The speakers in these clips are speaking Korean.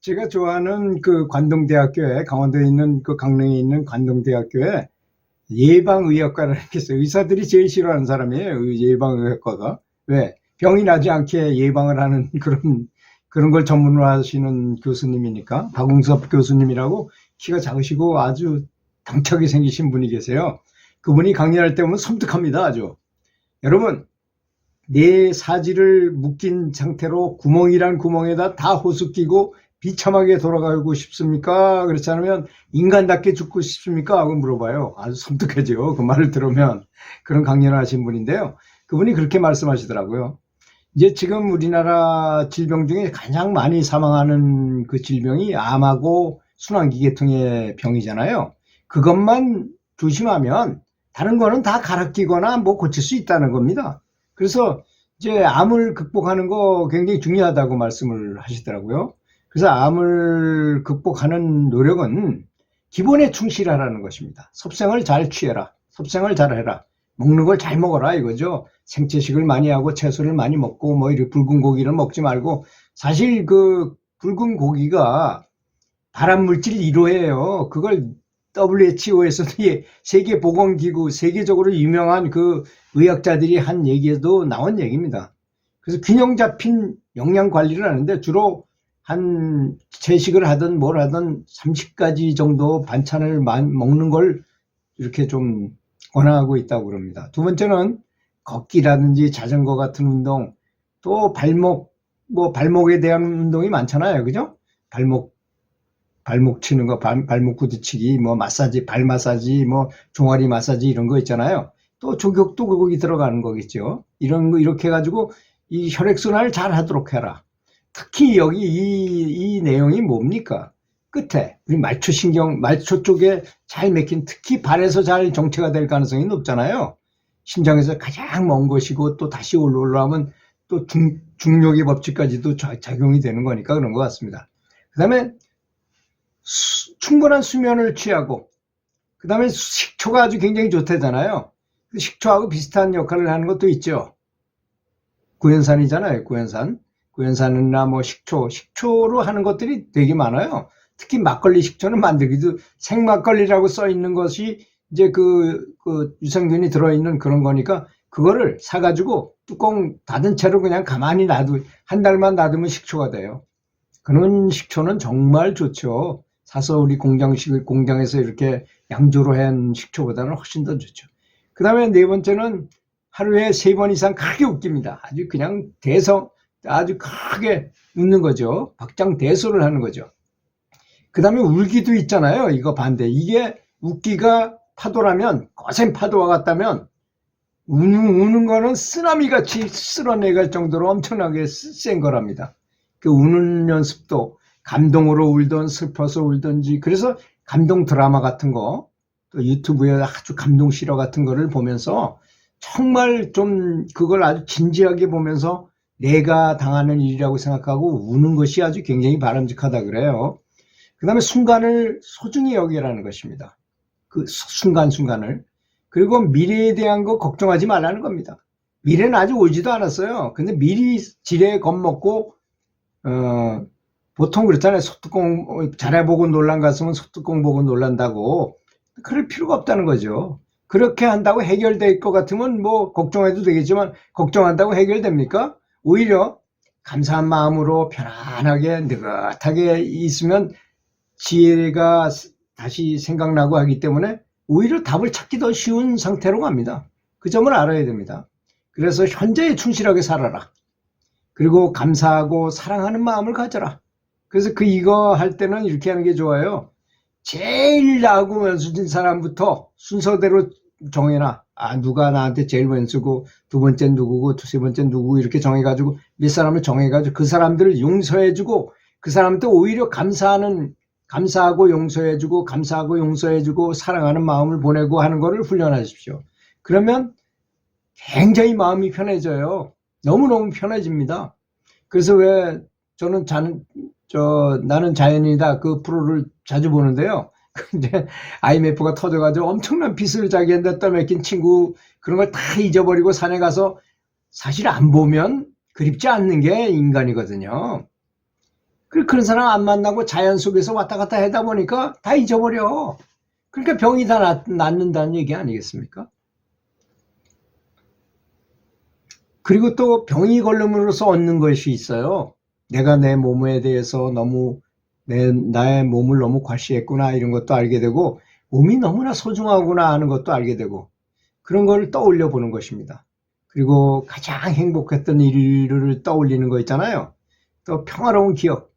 제가 좋아하는 그 관동대학교에 강원도에 있는 그 강릉에 있는 관동대학교에 예방의학과라는 게 있어요. 의사들이 제일 싫어하는 사람이에요. 예방의학과가. 왜? 병이 나지 않게 예방을 하는 그런 걸 전문으로 하시는 교수님이니까. 박웅섭 교수님이라고 키가 작으시고 아주 당차게 생기신 분이 계세요. 그분이 강연할 때 보면 섬뜩합니다. 아주. 여러분, 내 사지를 묶인 상태로 구멍이란 구멍에다 다 호수 끼고 비참하게 돌아가고 싶습니까? 그렇지 않으면 인간답게 죽고 싶습니까? 하고 물어봐요. 아주 섬뜩하죠. 그 말을 들으면. 그런 강연을 하신 분인데요. 그분이 그렇게 말씀하시더라고요. 이제 지금 우리나라 질병 중에 가장 많이 사망하는 그 질병이 암하고 순환기계통의 병이잖아요. 그것만 조심하면 다른 거는 다 갈아 끼거나 뭐 고칠 수 있다는 겁니다. 그래서 이제 암을 극복하는 거 굉장히 중요하다고 말씀을 하시더라고요. 그래서 암을 극복하는 노력은 기본에 충실하라는 것입니다. 섭생을 잘 취해라. 섭생을 잘 해라. 먹는 걸 잘 먹어라 이거죠. 생채식을 많이 하고 채소를 많이 먹고 뭐 이렇게 붉은 고기를 먹지 말고, 사실 그 붉은 고기가 발암물질 1호예요. 그걸 WHO에서도 세계보건기구, 세계적으로 유명한 그 의학자들이 한 얘기에도 나온 얘기입니다. 그래서 균형 잡힌 영양 관리를 하는데 주로 한 채식을 하든 뭘 하든 30가지 정도 반찬을 먹는 걸 이렇게 좀 권하고 있다고 그럽니다. 두 번째는 걷기라든지 자전거 같은 운동, 또 발목에 대한 운동이 많잖아요. 그죠? 발목 치는 거, 발목 부딪히기, 뭐 마사지, 발 마사지, 뭐 종아리 마사지 이런 거 있잖아요. 또 족욕도 거기 들어가는 거겠죠. 이런 거 이렇게 해가지고 이 혈액순환을 잘 하도록 해라. 특히 여기 이 내용이 뭡니까? 끝에 우리 말초 쪽에 잘 맥힌, 특히 발에서 잘 정체가 될 가능성이 높잖아요. 심장에서 가장 먼 것이고 또 다시 올라오면 또 중력의 법칙까지도 작용이 되는 거니까 그런 것 같습니다. 그 다음에 충분한 수면을 취하고, 그 다음에 식초가 아주 굉장히 좋다잖아요. 식초하고 비슷한 역할을 하는 것도 있죠. 구연산이잖아요. 구연산이나 뭐 식초로 하는 것들이 되게 많아요. 특히 막걸리 식초는 만들기도, 생막걸리라고 써 있는 것이 이제 그 유산균이 들어있는 그런 거니까 그거를 사가지고 뚜껑 닫은 채로 그냥 가만히 한 달만 놔두면 식초가 돼요. 그런 식초는 정말 좋죠. 사서 우리 공장에서 이렇게 양조로 한 식초보다는 훨씬 더 좋죠. 그 다음에 네 번째는 하루에 3번 이상 크게 웃깁니다. 아주 크게 웃는 거죠. 박장대소를 하는 거죠. 그 다음에 울기도 있잖아요. 이거 반대. 이게 웃기가 파도라면, 거센 파도와 같다면, 우는 거는 쓰나미같이 쓸어내갈 정도로 엄청나게 센 거랍니다. 그 우는 연습도 감동으로 울든 슬퍼서 울든지, 그래서 감동 드라마 같은 거, 또 유튜브에 아주 감동 실화 같은 거를 보면서 정말 좀 그걸 아주 진지하게 보면서 내가 당하는 일이라고 생각하고 우는 것이 아주 굉장히 바람직하다 그래요. 그 다음에 순간을 소중히 여기라는 것입니다. 그 순간순간을. 그리고 미래에 대한 거 걱정하지 말라는 겁니다. 미래는 아직 오지도 않았어요. 근데 미리 지레 겁먹고, 보통 그렇잖아요. 소뚜껑 잘해보고 놀란 가슴은 소뚜껑 보고 놀란다고. 그럴 필요가 없다는 거죠. 그렇게 한다고 해결될 것 같으면 뭐 걱정해도 되겠지만, 걱정한다고 해결됩니까? 오히려 감사한 마음으로 편안하게 느긋하게 있으면 지혜가 다시 생각나고 하기 때문에 오히려 답을 찾기 더 쉬운 상태로 갑니다. 그 점을 알아야 됩니다. 그래서 현재에 충실하게 살아라. 그리고 감사하고 사랑하는 마음을 가져라. 그래서 이거 할 때는 이렇게 하는 게 좋아요. 제일 나하고 원수진 사람부터 순서대로 정해놔. 누가 나한테 제일 원수고, 두 번째 누구고, 세 번째 누구고, 이렇게 정해가지고, 몇 사람을 정해가지고, 그 사람들을 용서해주고, 그 사람한테 오히려 감사하고 용서해주고, 사랑하는 마음을 보내고 하는 거를 훈련하십시오. 그러면 굉장히 마음이 편해져요. 너무너무 편해집니다. 그래서 왜 저는 나는 자연이다 그 프로를 자주 보는데요. 근데 IMF가 터져가지고 엄청난 빚을 자기한테 떠맡긴 친구, 그런 걸 다 잊어버리고 산에 가서 사실 안 보면 그립지 않는 게 인간이거든요. 그런 사람 안 만나고 자연 속에서 왔다 갔다 하다 보니까 다 잊어버려. 그러니까 병이 다 낫는다는 얘기 아니겠습니까? 그리고 또 병이 걸림으로써 얻는 것이 있어요. 내가 내 몸에 대해서 너무 나의 몸을 너무 과시했구나 이런 것도 알게 되고, 몸이 너무나 소중하구나 하는 것도 알게 되고, 그런 걸 떠올려 보는 것입니다. 그리고 가장 행복했던 일을 떠올리는 거 있잖아요. 또 평화로운 기억.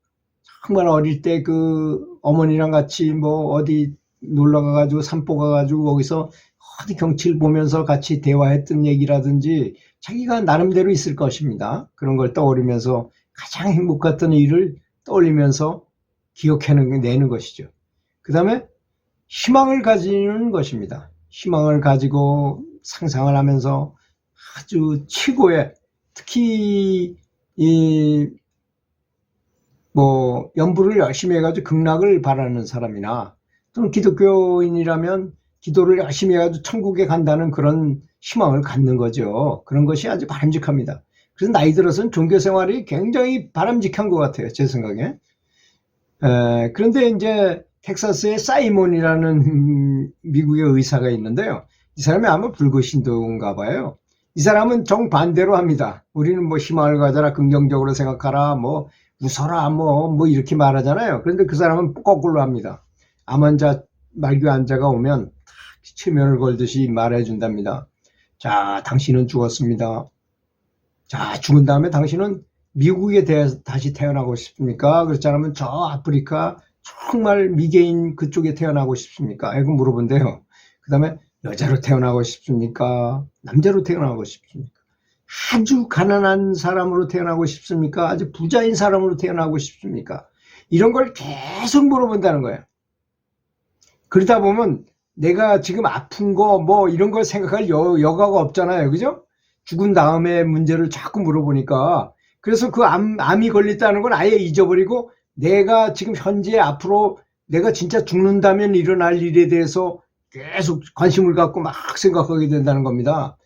정말 어릴 때 그 어머니랑 같이 뭐 어디 놀러 가가지고 산보 가가지고 거기서 어디 경치를 보면서 같이 대화했던 얘기라든지 자기가 나름대로 있을 것입니다. 그런 걸 떠올리면서 가장 행복했던 일을 떠올리면서 기억해내는 것이죠. 그 다음에 희망을 가지는 것입니다. 희망을 가지고 상상을 하면서 아주 최고의, 특히 연부를 열심히 해가지고 극락을 바라는 사람이나 또는 기독교인이라면 기도를 열심히 해가지고 천국에 간다는 그런 희망을 갖는 거죠. 그런 것이 아주 바람직합니다. 그래서 나이 들어서는 종교 생활이 굉장히 바람직한 것 같아요. 제 생각에. 그런데 이제 텍사스에 사이몬이라는 미국의 의사가 있는데요. 이 사람이 아마 불교신도인가 봐요. 이 사람은 정반대로 합니다. 우리는 뭐 희망을 가져라, 긍정적으로 생각하라, 뭐 웃어라, 뭐 이렇게 말하잖아요. 그런데 그 사람은 거꾸로 합니다. 말기 환자가 오면 최면을 걸듯이 말해준답니다. 자, 당신은 죽었습니다. 자, 죽은 다음에 당신은 미국에 다시 태어나고 싶습니까? 그렇지 않으면 저 아프리카 정말 미개인 그쪽에 태어나고 싶습니까? 이거 물어본대요. 그 다음에 여자로 태어나고 싶습니까? 남자로 태어나고 싶습니까? 아주 가난한 사람으로 태어나고 싶습니까? 아주 부자인 사람으로 태어나고 싶습니까? 이런 걸 계속 물어본다는 거예요. 그러다 보면 내가 지금 아픈 거 뭐 이런 걸 생각할 여가가 없잖아요. 그죠? 죽은 다음에 문제를 자꾸 물어보니까, 그래서 그 암이 걸렸다는 건 아예 잊어버리고 내가 지금 현재 앞으로 내가 진짜 죽는다면 일어날 일에 대해서 계속 관심을 갖고 막 생각하게 된다는 겁니다.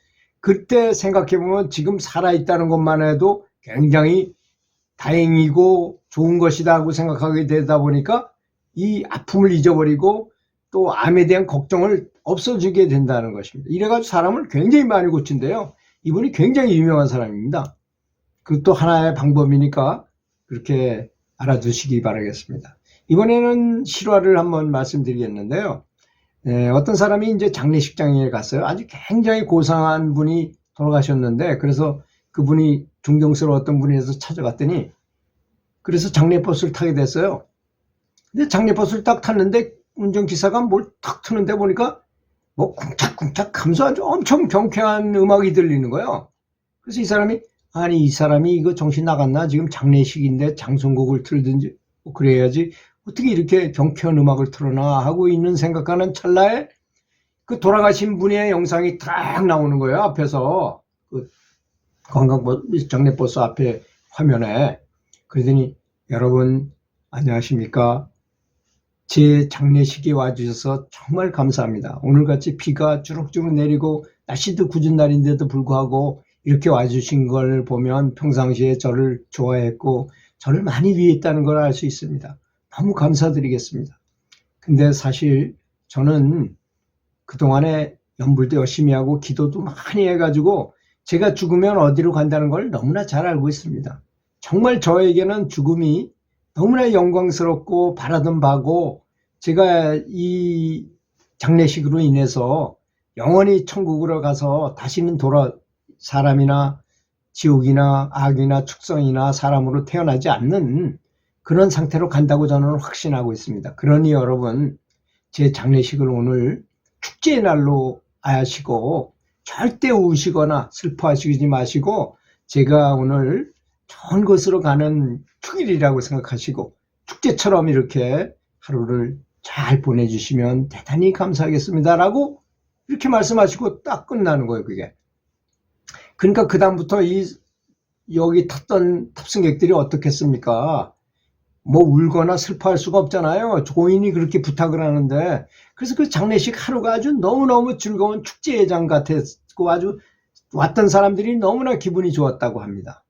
그때 생각해보면 지금 살아있다는 것만 해도 굉장히 다행이고 좋은 것이다 하고 생각하게 되다 보니까 이 아픔을 잊어버리고 또 암에 대한 걱정을 없어지게 된다는 것입니다. 이래가지고 사람을 굉장히 많이 고친대요. 이분이 굉장히 유명한 사람입니다. 그것도 하나의 방법이니까 그렇게 알아두시기 바라겠습니다. 이번에는 실화를 한번 말씀드리겠는데요. 어떤 사람이 이제 장례식장에 갔어요. 아주 굉장히 고상한 분이 돌아가셨는데, 그래서 그분이 존경스러웠던 분이라서 찾아갔더니, 그래서 장례버스를 타게 됐어요. 근데 장례버스를 딱 탔는데 운전기사가 뭘 탁 트는데 보니까 뭐 쿵짝쿵짝 하면서 아주 엄청 경쾌한 음악이 들리는 거예요. 그래서 이 사람이, 아니 이 사람이 이거 정신 나갔나? 지금 장례식인데 장송곡을 틀든지 뭐 그래야지 어떻게 이렇게 경쾌한 음악을 틀어나 하고 있는 생각하는 찰나에 그 돌아가신 분의 영상이 딱 나오는 거예요. 앞에서 그 장례버스 앞에 화면에. 그러더니, 여러분 안녕하십니까? 제 장례식에 와주셔서 정말 감사합니다. 오늘같이 비가 주룩주룩 내리고 날씨도 궂은 날인데도 불구하고 이렇게 와주신 걸 보면 평상시에 저를 좋아했고 저를 많이 위했다는 걸 알 수 있습니다. 너무 감사드리겠습니다. 근데 사실 저는 그동안에 연불도 열심히 하고 기도도 많이 해가지고 제가 죽으면 어디로 간다는 걸 너무나 잘 알고 있습니다. 정말 저에게는 죽음이 너무나 영광스럽고 바라던 바고, 제가 이 장례식으로 인해서 영원히 천국으로 가서 다시는 사람이나 지옥이나 악이나 축성이나 사람으로 태어나지 않는 그런 상태로 간다고 저는 확신하고 있습니다. 그러니 여러분, 제 장례식을 오늘 축제의 날로 하시고 절대 우시거나 슬퍼하시지 마시고, 제가 오늘 좋은 곳으로 가는 축일이라고 생각하시고 축제처럼 이렇게 하루를 잘 보내주시면 대단히 감사하겠습니다 라고 이렇게 말씀하시고 딱 끝나는 거예요. 그게 그러니까 그 다음부터 여기 탔던 탑승객들이 어떻겠습니까? 뭐 울거나 슬퍼할 수가 없잖아요. 고인이 그렇게 부탁을 하는데. 그래서 그 장례식 하루가 아주 너무너무 즐거운 축제회장 같았고 아주 왔던 사람들이 너무나 기분이 좋았다고 합니다.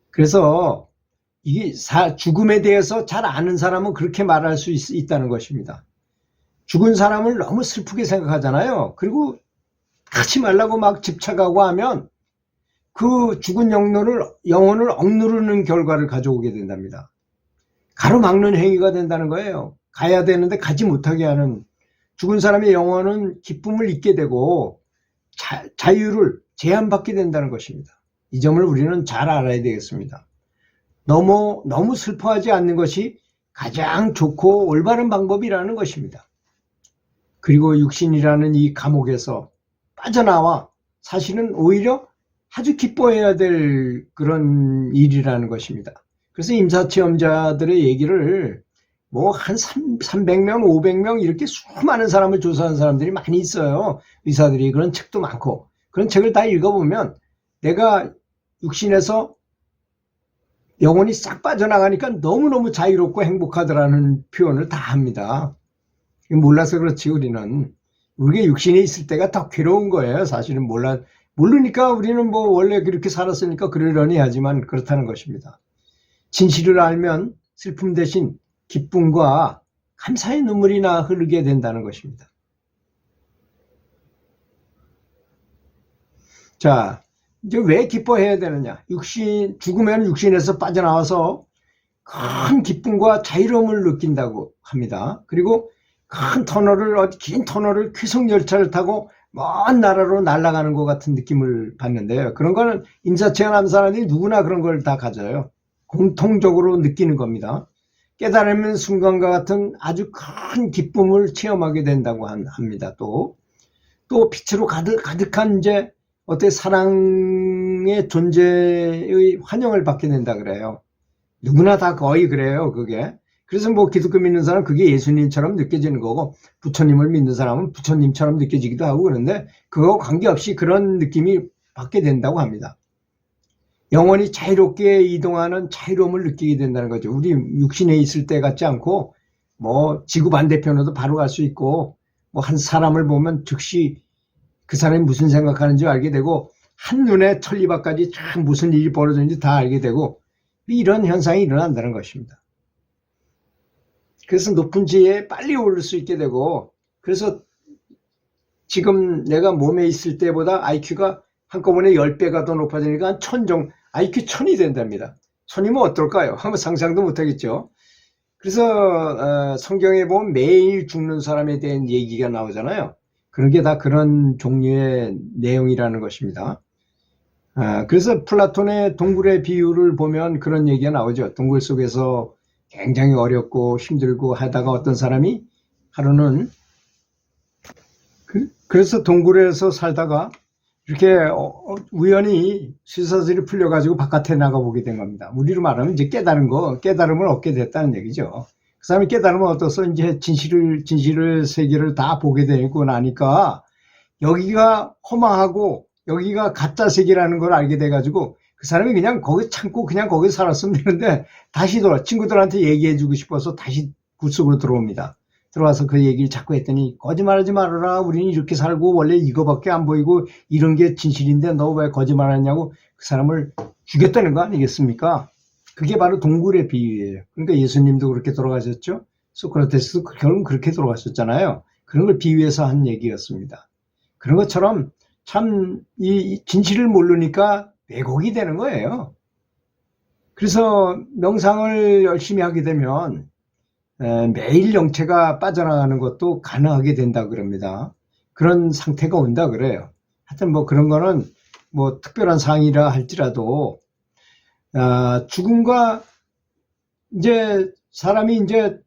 그래서 이게 죽음에 대해서 잘 아는 사람은 그렇게 말할 수 있다는 것입니다. 죽은 사람을 너무 슬프게 생각하잖아요. 그리고 하지 말라고 막 집착하고 하면 그 죽은 영혼을 억누르는 결과를 가져오게 된답니다. 가로막는 행위가 된다는 거예요. 가야 되는데 가지 못하게 하는. 죽은 사람의 영혼은 기쁨을 잊게 되고 자유를 제한받게 된다는 것입니다. 이 점을 우리는 잘 알아야 되겠습니다. 너무 슬퍼하지 않는 것이 가장 좋고 올바른 방법이라는 것입니다. 그리고 육신이라는 이 감옥에서 빠져나와 사실은 오히려 아주 기뻐해야 될 그런 일이라는 것입니다. 그래서 임사체험자들의 얘기를 뭐 한 300명, 500명 이렇게 수많은 사람을 조사한 사람들이 많이 있어요. 의사들이. 그런 책도 많고. 그런 책을 다 읽어보면 내가 육신에서 영혼이 싹 빠져나가니까 너무너무 자유롭고 행복하더라는 표현을 다 합니다. 몰라서 그렇지 우리는. 우리가 육신에 있을 때가 더 괴로운 거예요. 사실은 모르니까 우리는 뭐 원래 그렇게 살았으니까 그러려니 하지만 그렇다는 것입니다. 진실을 알면 슬픔 대신 기쁨과 감사의 눈물이나 흐르게 된다는 것입니다. 자, 이제 왜 기뻐해야 되느냐? 죽으면 육신에서 빠져나와서 큰 기쁨과 자유로움을 느낀다고 합니다. 그리고 긴 터널을 쾌속열차를 타고 먼 나라로 날아가는 것 같은 느낌을 받는데요. 그런 거는 임사체험한 사람들이 누구나 그런 걸 다 가져요. 공통적으로 느끼는 겁니다. 깨달으면 순간과 같은 아주 큰 기쁨을 체험하게 된다고 합니다. 또 빛으로 가득한 이제 사랑의 존재의 환영을 받게 된다 그래요. 누구나 다 거의 그래요, 그게. 그래서 뭐 기독교 믿는 사람은 그게 예수님처럼 느껴지는 거고, 부처님을 믿는 사람은 부처님처럼 느껴지기도 하고 그런데 그거 관계없이 그런 느낌이 받게 된다고 합니다. 영혼이 자유롭게 이동하는 자유로움을 느끼게 된다는 거죠. 우리 육신에 있을 때 같지 않고 뭐 지구 반대편으로도 바로 갈 수 있고 뭐 한 사람을 보면 즉시 그 사람이 무슨 생각하는지 알게 되고 한눈에 천리밖까지 참 무슨 일이 벌어졌는지 다 알게 되고 이런 현상이 일어난다는 것입니다. 그래서 높은 지혜에 빨리 오를 수 있게 되고 그래서 지금 내가 몸에 있을 때보다 IQ가 한꺼번에 10배가 더 높아지니까 한 1000 정도 IQ 1000이 된답니다. 1000이면 어떨까요? 한번 상상도 못하겠죠. 그래서 성경에 보면 매일 죽는 사람에 대한 얘기가 나오잖아요. 그런 게 다 그런 종류의 내용이라는 것입니다. 그래서 플라톤의 동굴의 비유를 보면 그런 얘기가 나오죠. 동굴 속에서 굉장히 어렵고 힘들고 하다가 어떤 사람이 하루는 그래서 동굴에서 살다가 이렇게 우연히 쇠사슬이 풀려가지고 바깥에 나가보게 된 겁니다. 우리로 말하면 이제 깨달음을 얻게 됐다는 얘기죠. 그 사람이 깨달음을 얻어서 이제 진실을 세계를 다 보게 되고 나니까 여기가 허망하고 여기가 가짜 세계라는 걸 알게 돼가지고 그 사람이 그냥 거기 참고 그냥 거기 살았으면 되는데 다시 친구들한테 얘기해주고 싶어서 다시 굴 속으로 들어옵니다. 들어와서 그 얘기를 자꾸 했더니 거짓말하지 말아라. 우리는 이렇게 살고 원래 이거밖에 안 보이고 이런 게 진실인데 너 왜 거짓말하냐고 그 사람을 죽였다는 거 아니겠습니까? 그게 바로 동굴의 비유예요. 그러니까 예수님도 그렇게 돌아가셨죠. 소크라테스도 결국 그렇게 돌아가셨잖아요. 그런 걸 비유해서 한 얘기였습니다. 그런 것처럼 참 이 진실을 모르니까 왜곡이 되는 거예요. 그래서 명상을 열심히 하게 되면 매일 영체가 빠져나가는 것도 가능하게 된다 그럽니다. 그런 상태가 온다 그래요. 하여튼 뭐 그런 거는 뭐 특별한 상이라 할지라도 죽음과 이제 사람이 이제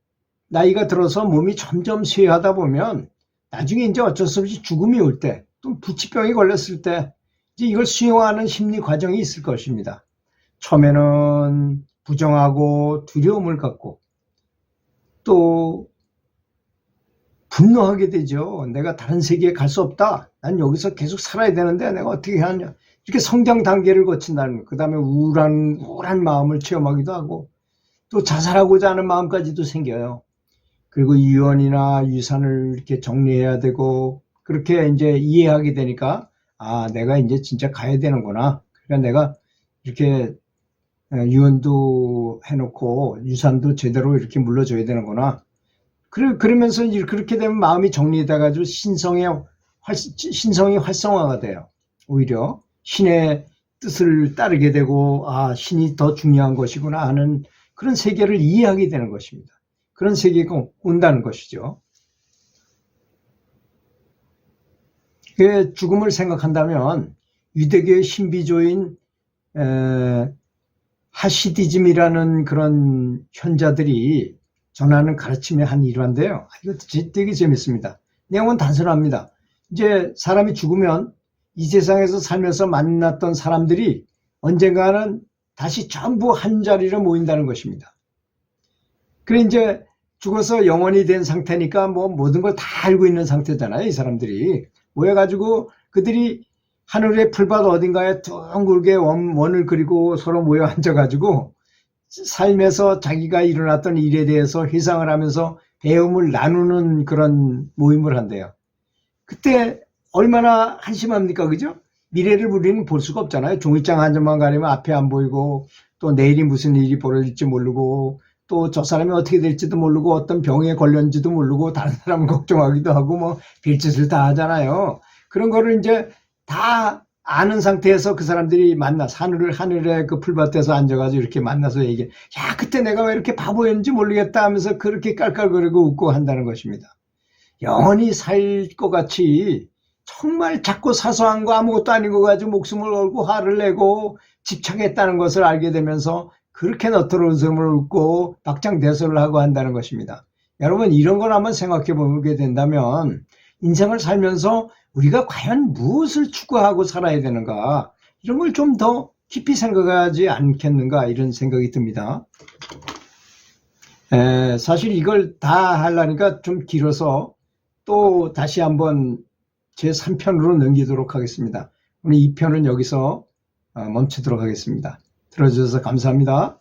나이가 들어서 몸이 점점 쇠하다 보면 나중에 이제 어쩔 수 없이 죽음이 올 때 또 부치병이 걸렸을 때 이제 이걸 수용하는 심리 과정이 있을 것입니다. 처음에는 부정하고 두려움을 갖고 또 분노하게 되죠. 내가 다른 세계에 갈 수 없다. 난 여기서 계속 살아야 되는데 내가 어떻게 하냐. 이렇게 성장 단계를 거친다는 거. 그 다음에 우울한 마음을 체험하기도 하고 또 자살하고자 하는 마음까지도 생겨요. 그리고 유언이나 유산을 이렇게 정리해야 되고 그렇게 이제 이해하게 되니까 내가 이제 진짜 가야 되는구나. 그러니까 내가 이렇게 유언도 해놓고 유산도 제대로 이렇게 물려줘야 되는구나. 그러면서 그렇게 되면 마음이 정리돼가지고 신성이 활성화가 돼요. 오히려 신의 뜻을 따르게 되고, 아, 신이 더 중요한 것이구나 하는 그런 세계를 이해하게 되는 것입니다. 그런 세계가 온다는 것이죠. 죽음을 생각한다면 유대교의 신비주의인 하시디즘이라는 그런 현자들이 전하는 가르침의 한 일환데요. 이거 되게 재밌습니다. 내용은 단순합니다. 이제 사람이 죽으면 이 세상에서 살면서 만났던 사람들이 언젠가는 다시 전부 한 자리로 모인다는 것입니다. 그래 이제 죽어서 영원히 된 상태니까 뭐 모든 걸 다 알고 있는 상태잖아요. 이 사람들이 모여가지고 그들이 하늘의 풀밭 어딘가에 둥글게 원을 그리고 서로 모여 앉아가지고 삶에서 자기가 일어났던 일에 대해서 회상을 하면서 배움을 나누는 그런 모임을 한대요. 그때 얼마나 한심합니까, 그죠? 미래를 우리는 볼 수가 없잖아요. 종이장 한 점만 가리면 앞에 안 보이고, 또 내일이 무슨 일이 벌어질지 모르고, 또 저 사람이 어떻게 될지도 모르고, 어떤 병에 걸렸는지도 모르고, 다른 사람을 걱정하기도 하고, 뭐 별짓을 다 하잖아요. 그런 거를 이제 다 아는 상태에서 그 사람들이 만나서 하늘에 그 풀밭에서 앉아가지고 이렇게 만나서 얘기해. 야, 그때 내가 왜 이렇게 바보였는지 모르겠다 하면서 그렇게 깔깔거리고 웃고 한다는 것입니다. 영원히 살 것 같이 정말 작고 사소한 거 아무것도 아닌 거 가지고 목숨을 걸고 화를 내고 집착했다는 것을 알게 되면서 그렇게 너트로 웃음을 웃고 박장대소를 하고 한다는 것입니다. 여러분, 이런 걸 한번 생각해 보게 된다면 인생을 살면서 우리가 과연 무엇을 추구하고 살아야 되는가, 이런 걸 좀 더 깊이 생각하지 않겠는가, 이런 생각이 듭니다. 사실 이걸 다 하려니까 좀 길어서 또 다시 한번 제 3편으로 넘기도록 하겠습니다. 오늘 2편은 여기서 멈추도록 하겠습니다. 들어주셔서 감사합니다.